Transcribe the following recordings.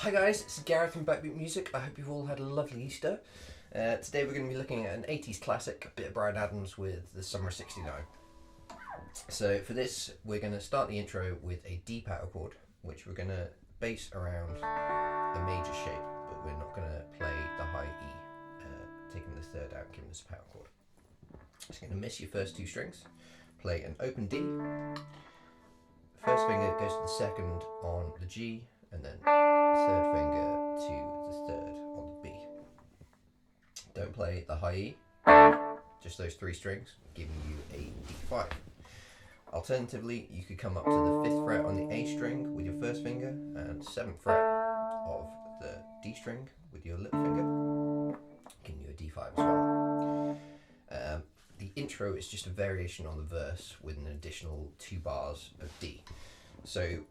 Hi guys, it's Gareth from BackBeat Music. I hope you've all had a lovely Easter. Today we're going to be looking at an 80s classic, a bit of Bryan Adams with the Summer '69. So for this, we're going to start the intro with a D power chord, which we're going to bass around a major shape, but we're not going to play the high E, taking the third out, giving us a power chord. Just going to miss your first two strings, play an open D, first finger goes to the second on the G, and then third finger to the third on the B. Don't play the high E, just those three strings, giving you a D5. Alternatively, you could come up to the 5th fret on the A string with your first finger and 7th fret of the D string with your little finger, giving you a D5 as well. The intro is just a variation on the verse with an additional 2 bars of D. So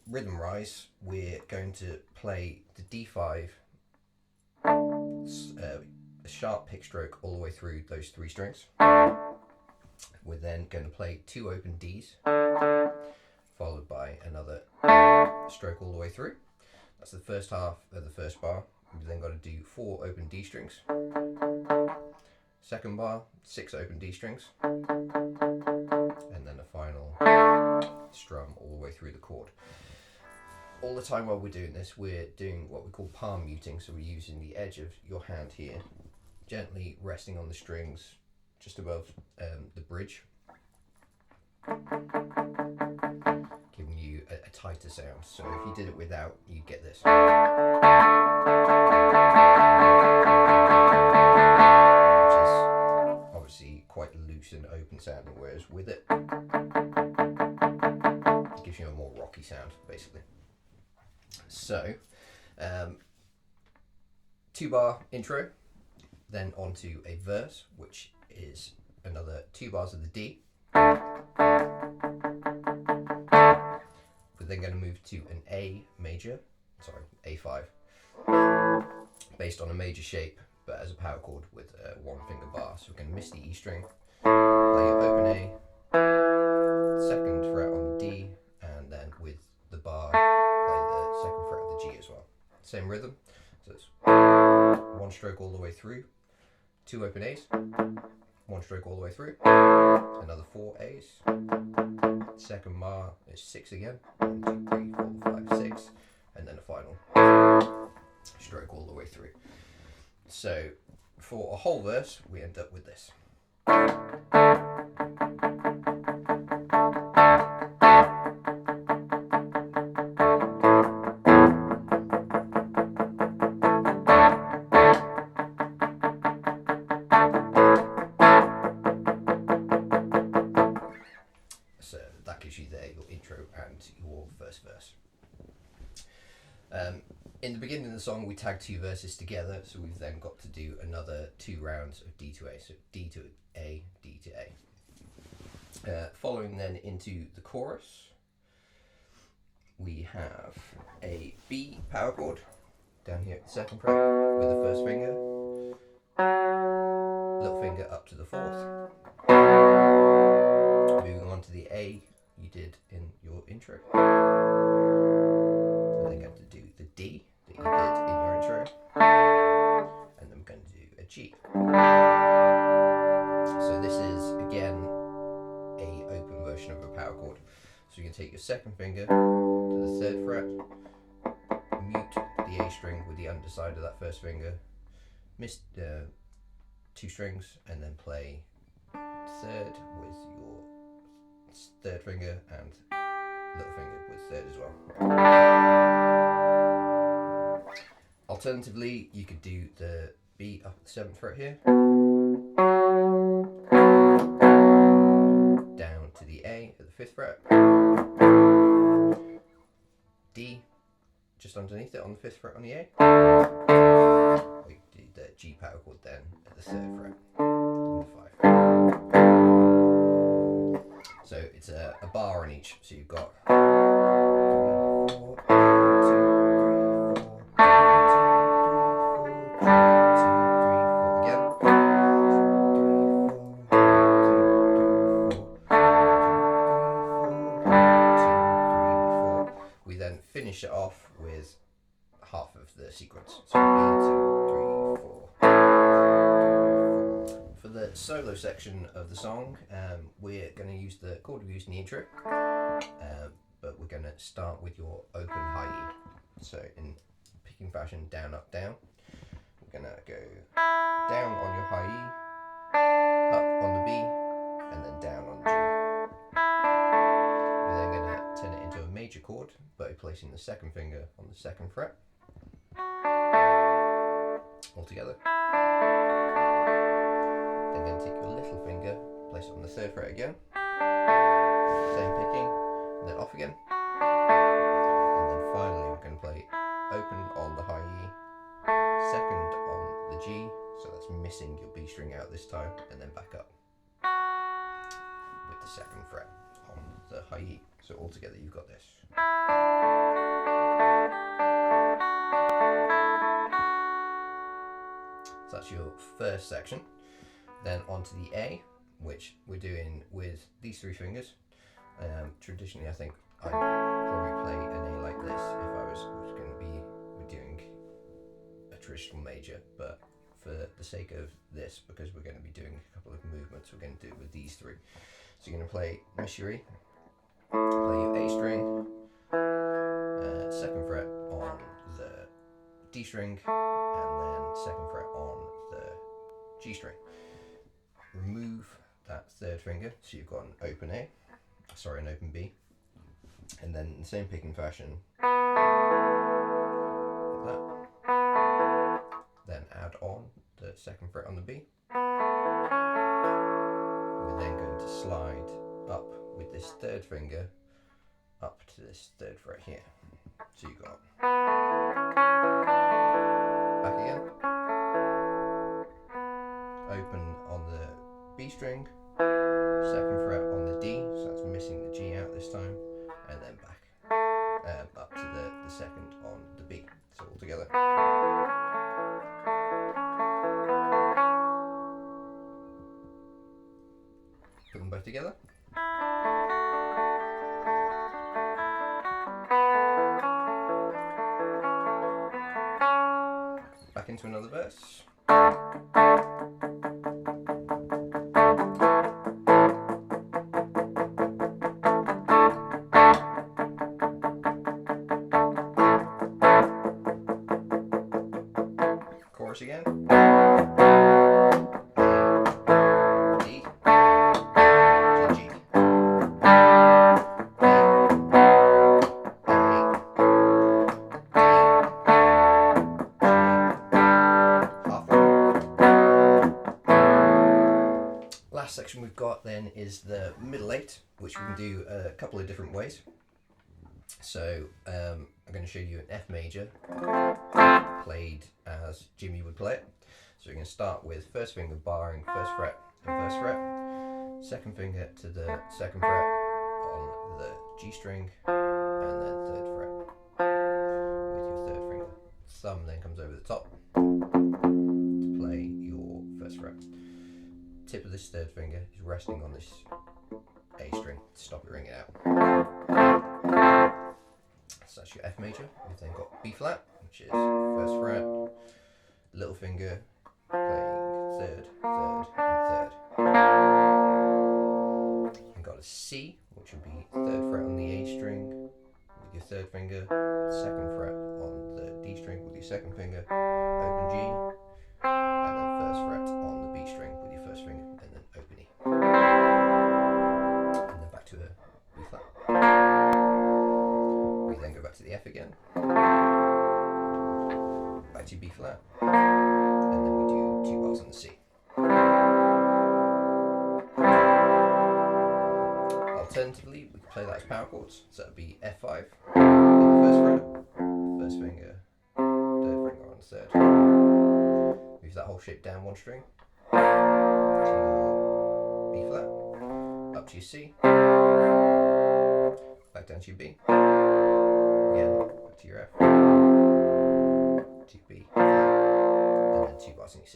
rhythm rise, we're going to play the D5, a sharp pick stroke all the way through those 3 strings. We're then going to play 2 open Ds, followed by another stroke all the way through. That's the first half of the first bar. We've then got to do 4 open D strings. Second bar, 6 open D strings, and then a final strum all the way through the chord. All the time while we're doing this, we're doing what we call palm muting, so we're using the edge of your hand here, gently resting on the strings just above the bridge, giving you a tighter sound. So if you did it without, you'd get this. Obviously quite loose and open sounding, whereas with it, it gives you a more rocky sound, basically. So, 2-bar intro, then onto a verse, which is another 2 bars of the D. We're then going to move to an A5, based on a major shape, but as a power chord with a 1-finger bar. So we're going to miss the E string, play open A, 2nd fret on the D, and then with the bar, play the 2nd fret of the G as well. Same rhythm, so it's 1 stroke all the way through, 2 open A's, 1 stroke all the way through, another 4 A's, 2nd bar is 6 again, 1, 2, 3, 4, 5, 6, and then a final stroke all the way through. So for a whole verse, we end up with this. So that gives you there your intro and your first verse. In the beginning of the song, we tag 2 verses together, so we've then got to do another 2 rounds of D to A, so D to A, D to A. Following then into the chorus, we have a B power chord down here at the 2nd fret with the first finger, little finger up to the 4th. Moving on to the A you did in your intro. We're then going to do the D that you did in your intro, and then we're going to do a G. So this is again a open version of a power chord. So you can take your 2nd finger to the 3rd fret, mute the A string with the underside of that 1st finger, miss 2 strings, and then play 3rd with your 3rd finger and little finger with 3rd as well. Alternatively, you could do the B up at the 7th fret here, down to the A at the 5th fret, D just underneath it on the 5th fret on the A. We do the G power chord then at the 3rd fret on the 5. So it's a bar on each, so you've got 3, 4, 1, 2, 3, 4. We then finish it off with half of the sequence. So 1, 2, 3, 4. For the solo section of the song, we're going to use the chord we used in the intro, but we're going to start with your open high E. So in picking fashion, down, up, down. We're going to go down on your high E, up on the B, and then down on G. We're then going to turn it into a major chord by placing the second finger on the second fret. All together. Then going to take your little finger, place it on the third fret again. Same picking, and then off again. And then finally we're going to play open on the high E, second on the G, so that's missing your B string out this time, and then back up with the second fret on the high E. So all together you've got this. So that's your first section. Then onto the A, which we're doing with these three fingers. Traditionally, I think I'd probably play an A like this if I was going to be doing a traditional major, but for the sake of this, because we're going to be doing a couple of movements, we're going to do it with these three. So you're going to play Miss Yuri, play your A string, second fret on the D string, and then second fret on the G string. Remove that third finger, so you've got an open A, an open B, and then in the same picking fashion, like that. Then add on the second fret on the B. We're then going to slide up with this third finger up to this third fret here. So you've got back again, open on the B string, second fret on the D, so that's missing the G out this time, and then back up to the second on the B. So all together. Put them both together. Back into another verse. Chorus again. Last section we've got then is the middle eight, which we can do a couple of different ways. So I'm going to show you an F major played as Jimmy would play it. So we're going to start with first finger barring first fret and first fret, second finger to the second fret on the G string, and then third fret with your third finger. Thumb then comes over the top to play your first fret. Tip of this third finger is resting on this A string to stop it ringing out. So that's your F major. We've then got B flat, which is first fret, little finger playing third, and third. You've got a C, which would be third fret on the A string with your third finger, second fret on the D string with your second finger, open G, and then first fret on the B string with your first finger, and then open E. And then back to a B flat. We then go back to the F again, back to B flat, and then we do two bars on the C. Alternatively, we can play that as power chords, so that would be F5 in the first fret, first finger, third finger on the third. Move that whole shape down one string to your B flat, up to your C, back down to your B, again back to your F, to B flat, and then two bars on your C.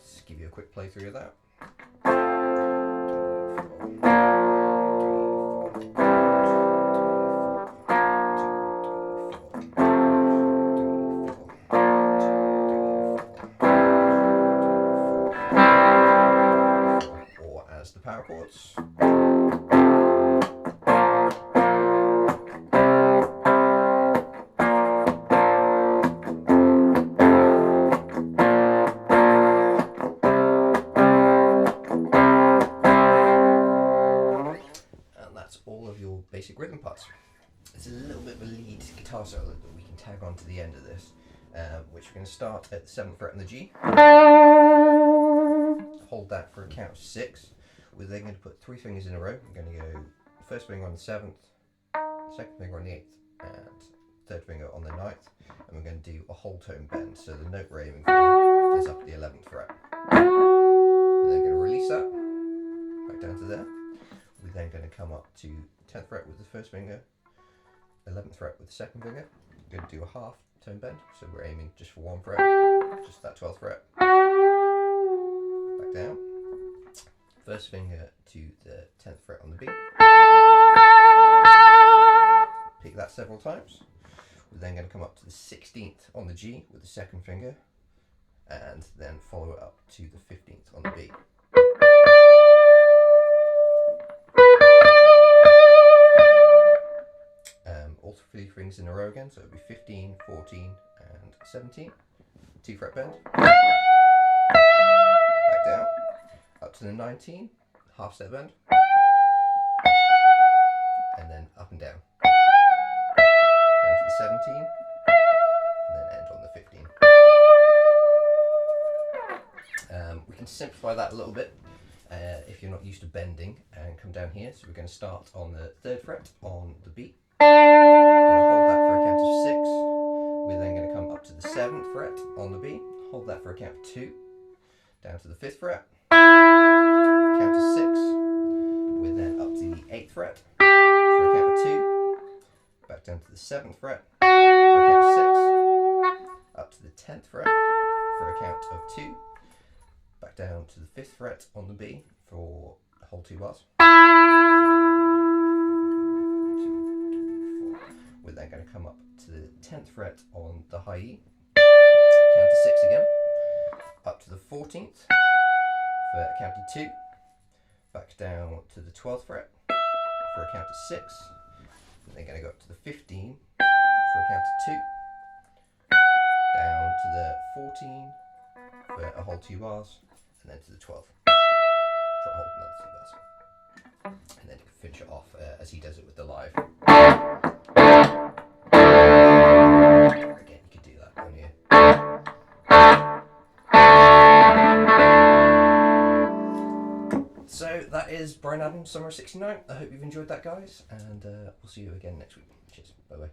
Just give you a quick playthrough of that. chords. And that's all of your basic rhythm parts. There's a little bit of a lead guitar solo that we can tag on to the end of this, which we're going to start at the 7th fret on the G. Hold that for a count of 6. We're then going to put 3 fingers in a row. We're going to go first finger on the 7th, second finger on the 8th, and third finger on the 9th. And we're going to do a whole tone bend. So the note we're aiming for is up at the 11th fret. And then going to release that back down to there. We're then going to come up to 10th fret with the first finger, 11th fret with the second finger. We're going to do a half tone bend, so we're aiming just for 1 fret, just that 12th fret. Back down. First finger to the 10th fret on the B. Pick that several times. We're then going to come up to the 16th on the G with the second finger, and then follow it up to the 15th on the B. All 3 fingers in a row again, so it'll be 15, 14, and 17. 2 fret bend. Back down. Up to the 19, half step bend. And then up and down. Down to the 17, and then end on the 15. We can simplify that a little bit if you're not used to bending, and come down here. So we're going to start on the 3rd fret on the B. Going to hold that for a count of 6. We're then going to come up to the 7th fret on the B. Hold that for a count of 2. Down to the 5th fret. Count of 6. We're then up to the 8th fret for a count of 2. Back down to the 7th fret for a count of 6. Up to the 10th fret for a count of 2. Back down to the 5th fret on the B for a whole 2 bars. We're then going to come up to the 10th fret on the high E, count to 6 again, up to the 14th for a count of 2, back down to the 12th fret for a count of 6, and then going to go up to the 15 for a count of 2, down to the 14 for a whole 2 bars, and then to the 12th for a whole another 2 bars. And then you can finish it off as he does it with the live. Again, you could do that on here. So that is Bryan Adams' Summer '69. I hope you've enjoyed that, guys, and we'll see you again next week. Cheers. Bye bye.